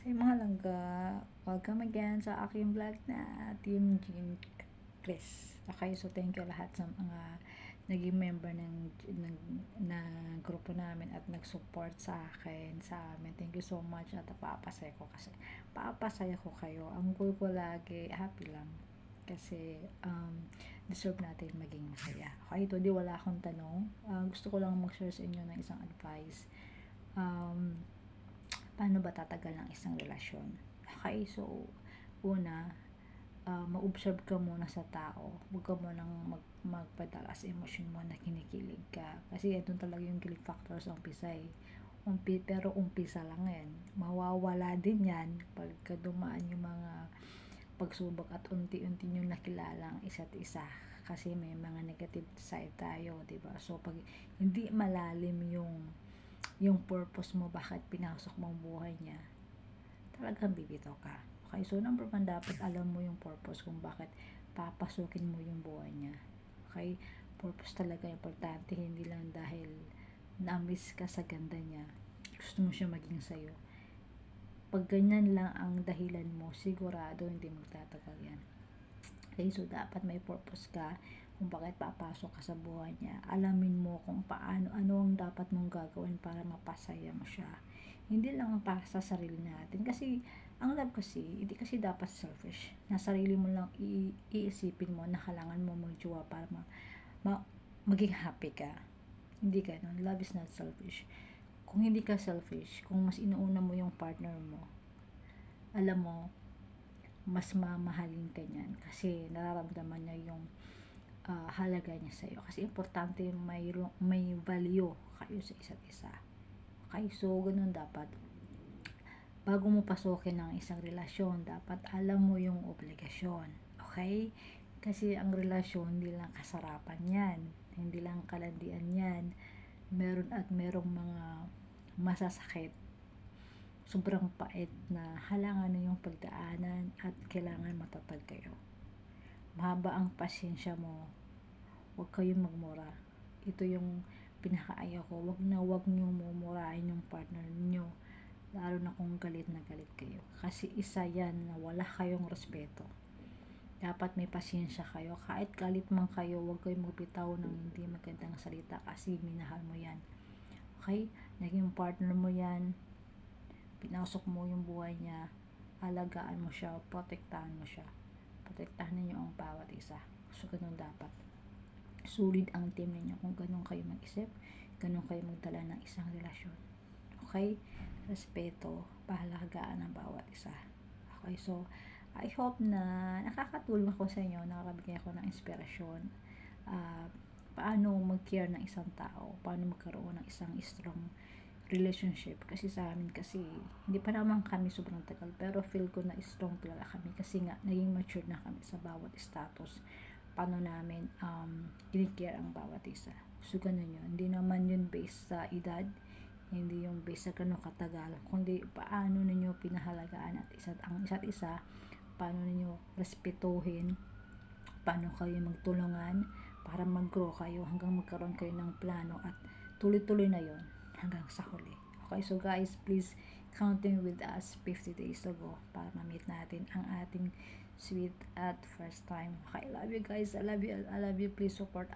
Hey mga langga, welcome again sa aking vlog na Team Jean Chris. Okay, so thank you lahat sa mga naging member ng grupo namin at nag-support sa akin, sa amin. Thank you so much at papasaya ko kayo. Ang goal ko lagi, happy lang. Kasi deserve natin maging masaya. Okay, ito di wala akong tanong. Gusto ko lang mag-share sa inyo ng isang advice. Paano ba tatagal ang isang relasyon? Okay, so una, ma-observe ka muna sa tao. Huwag ka munang magpadala sa emosyon mo na kinikilig ka. Kasi ito talaga yung kilig factor sa umpisa eh. Pero umpisa lang yan. Mawawala din yan pagka dumaan yung mga pagsubok at unti-unti nyo nakilala ang isa't isa. Kasi may mga negative side tayo, diba? So, pag hindi malalim yung purpose mo, bakit pinasok mo ang buhay niya, talagang bibitaw ka. Okay, so number one, dapat alam mo yung purpose kung bakit papasukin mo yung buhay niya. Okay, purpose talaga importante, hindi lang dahil na-miss ka sa ganda niya, gusto mo siya maging sa'yo. Pag ganyan lang ang dahilan mo, sigurado hindi magtatagal yan. Okay, so dapat may purpose ka kung bakit papasok ka sa buhay niya. Alamin mo kung ano ang dapat mong gagawin para mapasaya mo siya. Hindi lang para sa sarili natin. Kasi, ang love kasi, hindi kasi dapat selfish. Na sarili mo lang iisipin mo na kailangan mo magjowa para maging happy ka. Hindi ganun. Love is not selfish. Kung hindi ka selfish, kung mas inuuna mo yung partner mo, alam mo, mas mamahalin ka niyan. Kasi nararamdaman niya yung halaga niya sa'yo. Kasi importante may value kayo sa isa't isa. Okay, so ganun dapat. Bago mo pasukin ang isang relasyon, dapat alam mo yung obligasyon. Okay? Kasi ang relasyon, hindi lang kasarapan yan. Hindi lang kalandian yan. Merong mga masasakit. Sobrang pait na halangan na yung pagdaanan at kailangan matatag kayo. Mahaba ang pasyensya mo. Huwag kayong magmura. Ito yung pinakaayaw ko. Huwag niyong mumurahin yung partner niyo. Lalo na kung galit na galit kayo. Kasi isa yan na wala kayong respeto. Dapat may pasyensya kayo. Kahit galit man kayo, huwag kayong magbitaw ng hindi magandang salita kasi minahal mo yan. Okay? Naging partner mo yan. Pinasok mo yung buhay niya. Alagaan mo siya. Protektahan mo siya. Protektahan ninyo ang bawat isa. So, ganun dapat. Solid ang team ninyo kung ganun kayo mag-isip, ganun kayo magdala ng isang relasyon. Okay? Respeto, pahalagaan ng bawat isa. Okay, so I hope na nakakatulong ako sa inyo, nakakabigay ako ng inspirasyon. Paano mag-care ng isang tao, paano magkaroon ng isang strong relationship. Kasi sa amin kasi, hindi pa naman kami sobrang tagal, pero feel ko na strong talaga kami kasi nga, naging mature na kami sa bawat status. Paano namin kinikare ang bawat isa. So, ganun yun. Hindi naman yun based sa edad, hindi yung based sa ganun katagal, kundi paano ninyo pinahalagaan ang isa't isa, paano ninyo respetuhin, paano kayo magtulungan para mag-grow kayo hanggang magkaroon kayo ng plano at tuloy-tuloy na yon hanggang sa huli. Okay, so guys, please counting with us 50 days to go para ma-meet natin ang ating sweet at first time. Okay, I love you guys. I love you. Please support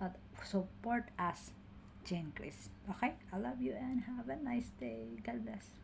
us, Jane Chris. Okay, I love you and have a nice day. God bless.